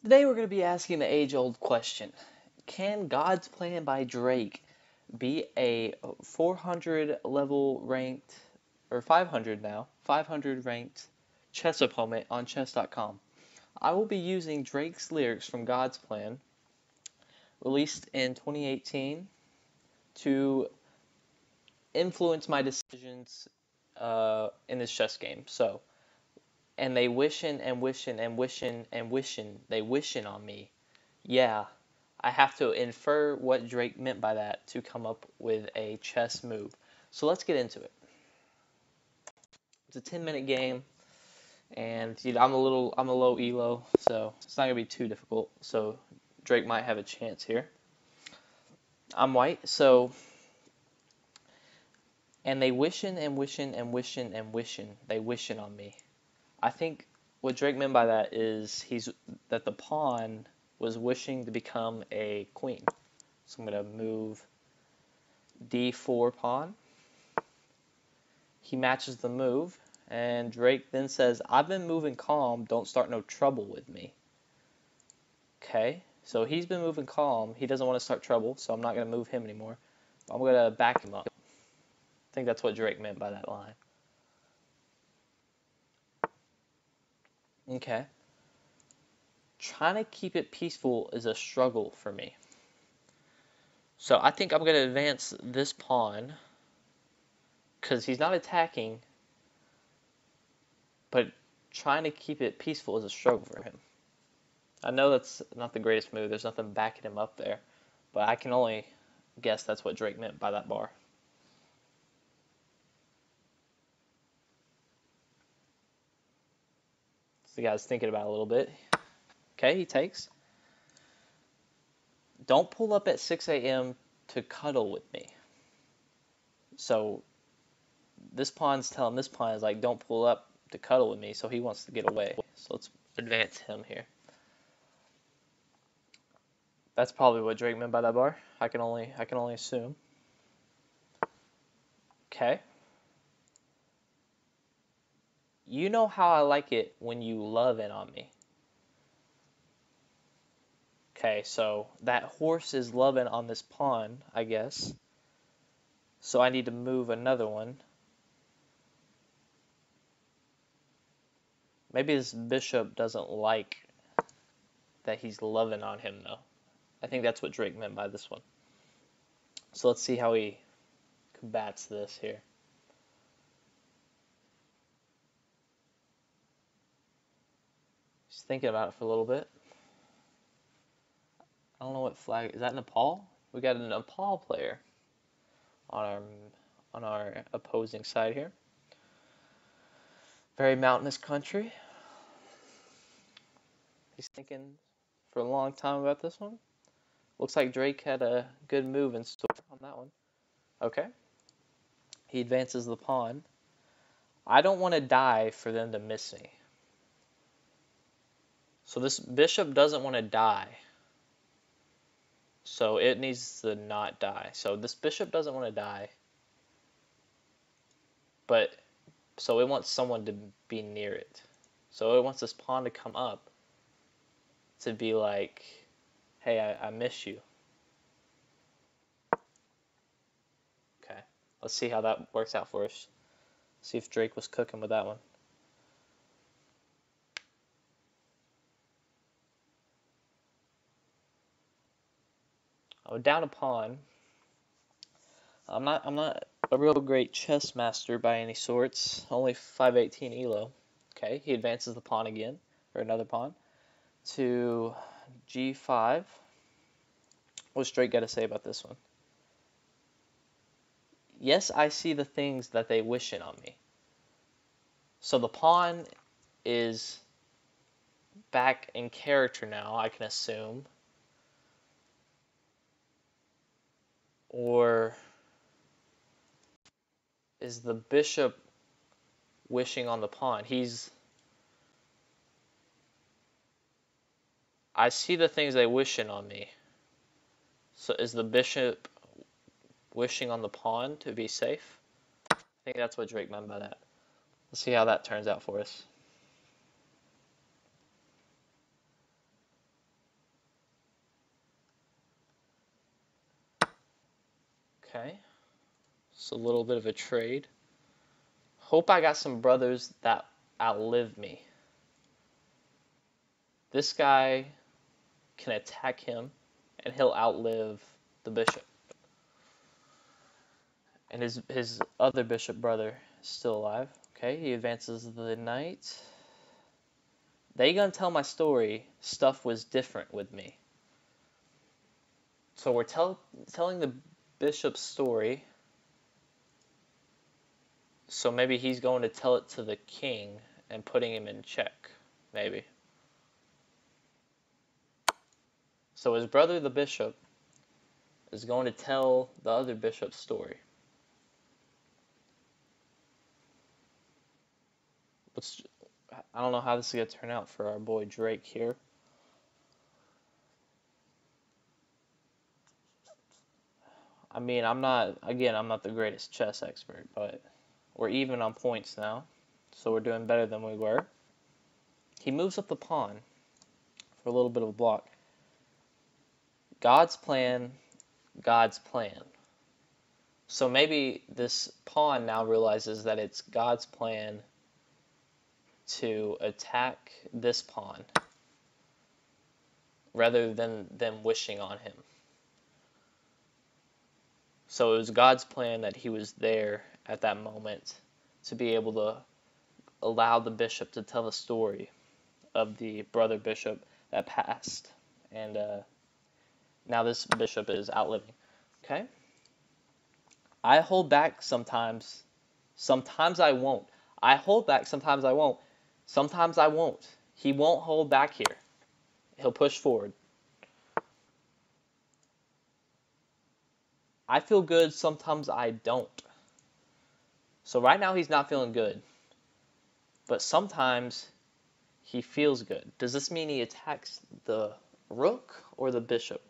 Today we're going to be asking the age-old question. Can God's Plan by Drake be a 400 level ranked, or 500 now, 500 ranked chess opponent on chess.com? I will be using Drake's lyrics from God's Plan, released in 2018, to influence my decisions in this chess game. And they wishing and wishing and wishing and wishing, they wishing on me. Yeah, I have to infer what Drake meant by that to come up with a chess move. So let's get into it. It's a 10-minute game, and I'm a low elo, so it's not gonna be too difficult. So Drake might have a chance here. I'm white, so and they wishing and wishing and wishing and wishing, they wishing on me. I think what Drake meant by that is that the pawn was wishing to become a queen. So I'm gonna move d4 pawn. He matches the move, and Drake then says, I've been moving calm, don't start no trouble with me. Okay, so he's been moving calm. He doesn't want to start trouble, so I'm not going to move him anymore. I'm going to back him up. I think that's what Drake meant by that line. Okay. Trying to keep it peaceful is a struggle for me. So I think I'm going to advance this pawn, because he's not attacking, but trying to keep it peaceful is a struggle for him. I know that's not the greatest move. There's nothing backing him up there. But I can only guess that's what Drake meant by that bar. So the guy's thinking about it a little bit. Okay, he takes. Don't pull up at 6 a.m. to cuddle with me. So this pawn's telling this pawn is like, don't pull up to cuddle with me. So he wants to get away. So let's advance him here. That's probably what Drake meant by that bar. I can only assume. Okay. You know how I like it when you love it on me. Okay, so that horse is loving on this pawn, I guess. So I need to move another one. Maybe this bishop doesn't like that he's loving on him, though. I think that's what Drake meant by this one. So let's see how he combats this here. He's thinking about it for a little bit. I don't know what flag. Is that Nepal? We got a Nepal player on our opposing side here. Very mountainous country. He's thinking for a long time about this one. Looks like Drake had a good move in store on that one. Okay. He advances the pawn. I don't want to die for them to miss me. So this bishop doesn't want to die. So it needs to not die. So this bishop doesn't want to die. But so it wants someone to be near it. So it wants this pawn to come up to be like, hey, I miss you. Okay. Let's see how that works out for us. See if Drake was cooking with that one. Oh, down a pawn. I'm not a real great chess master by any sorts. Only 518 elo. Okay, he advances the pawn again, or another pawn, to g5. What's Drake got to say about this one? Yes, I see the things that they wishing on me. So the pawn is back in character now, I can assume. Or is the bishop wishing on the pawn? I see the things they wishing on me. So is the bishop wishing on the pawn to be safe? I think that's what Drake meant by that. Let's see how that turns out for us. Okay. So a little bit of a trade. Hope I got some brothers that outlive me. This guy can attack him, and he'll outlive the bishop. And his other bishop brother is still alive. Okay, he advances the knight. They gonna tell my story. Stuff was different with me. So we're telling the bishop's story. So maybe he's going to tell it to the king and putting him in check. Maybe. So his brother, the bishop, is going to tell the other bishop's story. I don't know how this is going to turn out for our boy Drake here. I mean, I'm not the greatest chess expert, but we're even on points now. So we're doing better than we were. He moves up the pawn for a little bit of a block. God's plan, God's plan. So maybe this pawn now realizes that it's God's plan to attack this pawn rather than them wishing on him. So it was God's plan that he was there at that moment to be able to allow the bishop to tell the story of the brother bishop that passed. And now this bishop is outliving. Okay? I hold back sometimes. Sometimes I won't. I hold back sometimes I won't. Sometimes I won't. He won't hold back here. He'll push forward. I feel good, sometimes I don't. So right now he's not feeling good. But sometimes he feels good. Does this mean he attacks the rook or the bishop?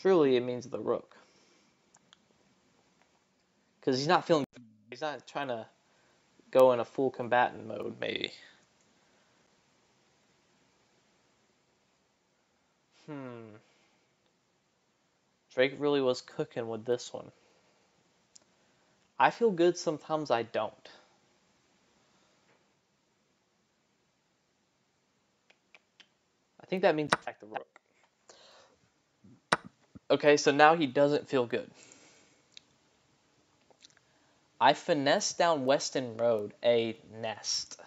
Surely it means the rook. Because he's not feeling good. He's not trying to go in a full combatant mode, maybe. Drake really was cooking with this one. I feel good, sometimes I don't. I think that means attack the rook. Okay, so now he doesn't feel good. I finesse down Weston Road, a nest.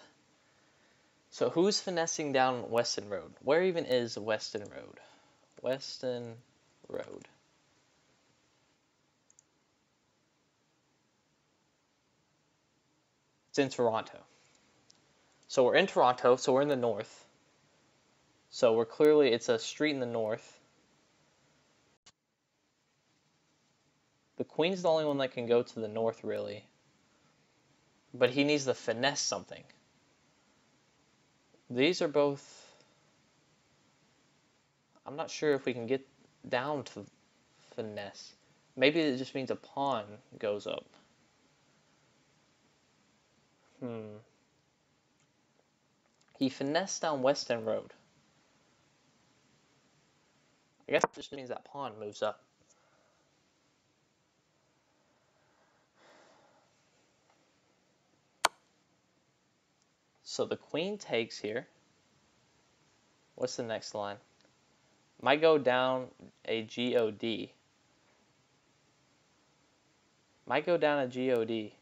So who's finessing down Weston Road? Where even is Weston Road? Weston Road. It's in Toronto. So we're in Toronto, so we're in the north. So we're clearly, it's a street in the north. The queen's the only one that can go to the north, really. But he needs to finesse something. These are both... I'm not sure if we can get down to finesse. Maybe it just means a pawn goes up. He finessed down Weston Road. I guess it just means that pawn moves up. So the queen takes here. What's the next line? Might go down a GOD. Might go down a GOD.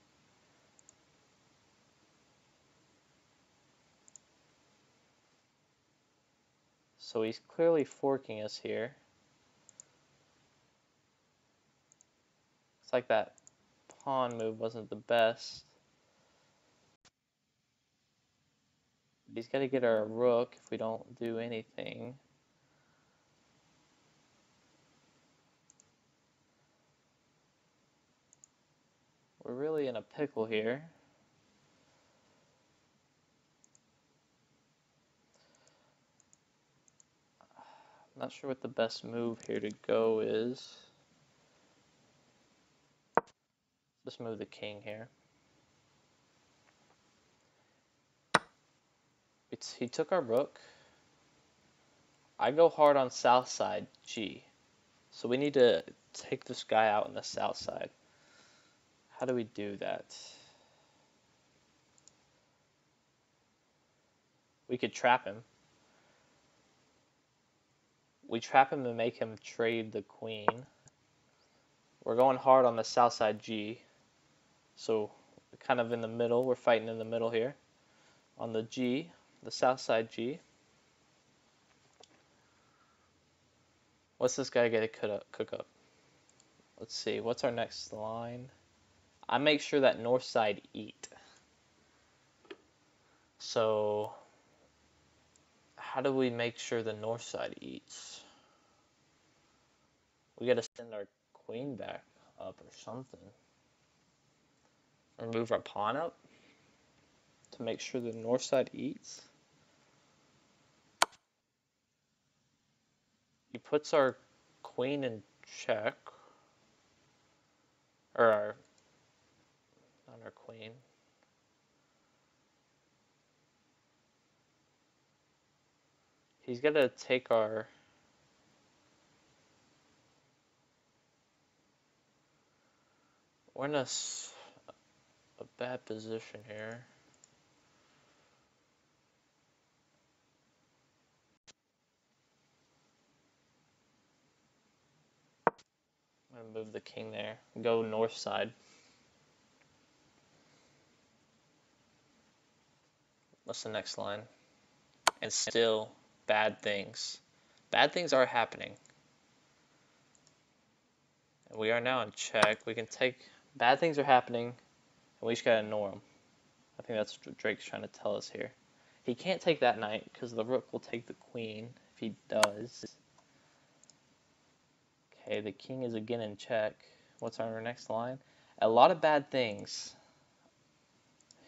So he's clearly forking us here. It's like that pawn move wasn't the best. He's got to get our rook if we don't do anything. We're really in a pickle here. I'm not sure what the best move here to go is. Just move the king here. He took our rook. I go hard on south side G. So we need to take this guy out on the south side. How do we do that? We could trap him. We trap him and make him trade the queen. We're going hard on the south side G. So kind of in the middle. We're fighting in the middle here. On the G, the south side G. What's this guy gonna cook up? Let's see. What's our next line? I make sure that north side eat. So how do we make sure the north side eats? We gotta send our queen back up or something. Or move our pawn up to make sure the north side eats. He puts our queen in check. Or not our queen. He's gonna take our... We're in a bad position here. I'm gonna move the king there. Go north side. What's the next line? And still bad things. Bad things are happening. And we are now in check. We can take... Bad things are happening, and we just gotta ignore them. I think that's what Drake's trying to tell us here. He can't take that knight, because the rook will take the queen if he does. Okay, the king is again in check. What's our next line? A lot of bad things.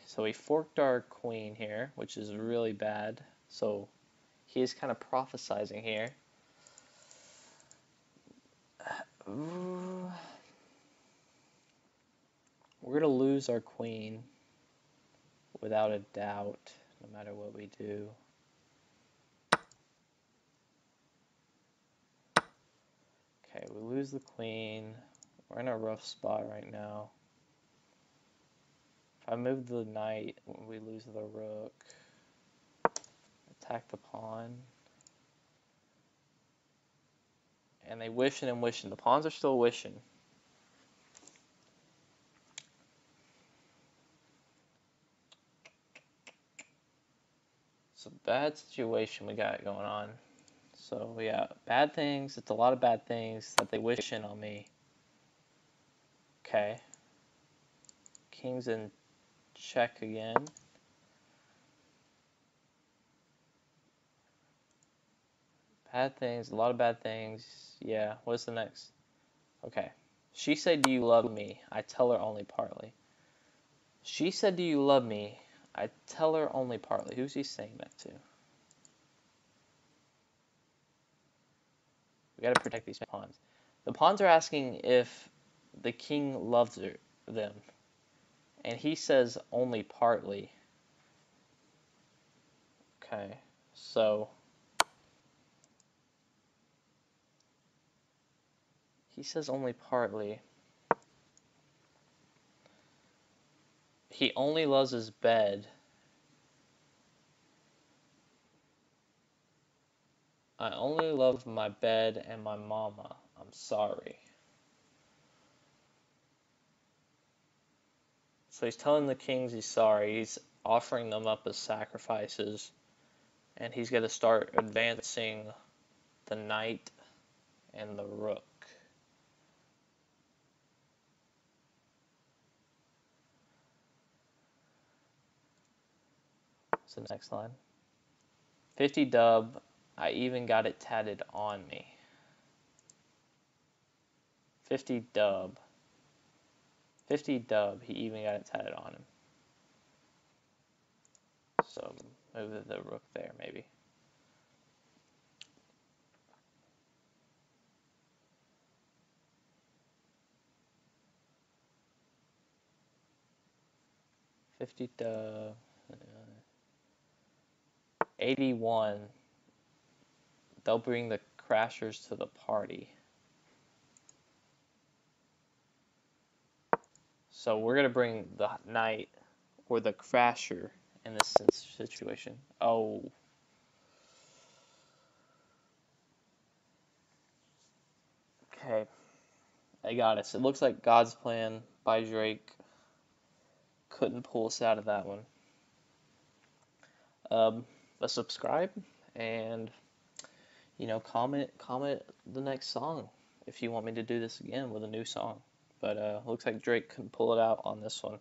So we forked our queen here, which is really bad. So he is kind of prophesizing here. We're going to lose our queen without a doubt, no matter what we do. Okay, we lose the queen. We're in a rough spot right now. If I move the knight, we lose the rook. Attack the pawn. And they wishing and wishing. The pawns are still wishing. It's a bad situation we got going on. So yeah, bad things. It's a lot of bad things that they wish in on me. Okay. King's in check again. Bad things, a lot of bad things. Yeah, what's the next? Okay. She said, "Do you love me?" I tell her only partly. She said, "Do you love me?" I tell her only partly. Who's he saying that to? We gotta protect these pawns. The pawns are asking if the king loves them. And he says only partly. Okay, so he says only partly. He only loves his bed. I only love my bed and my mama. I'm sorry. So he's telling the kings he's sorry. He's offering them up as sacrifices. And he's going to start advancing the knight and the rook. What's the next line? 50 dub. I even got it tatted on me. 50 dub. 50 dub. He even got it tatted on him. So move the rook there, maybe. $50. 81, they'll bring the Crashers to the party. So we're gonna bring the Knight or the Crasher in this situation. Oh. Okay. I got us. It looks like God's Plan by Drake couldn't pull us out of that one. Let's subscribe and comment the next song if you want me to do this again with a new song. But looks like Drake couldn't pull it out on this one.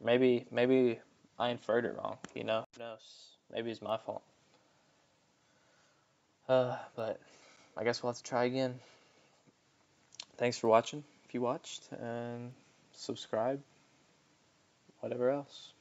Maybe I inferred it wrong. Who knows? Maybe it's my fault. But I guess we'll have to try again. Thanks for watching. If you watched, and subscribe. Whatever else.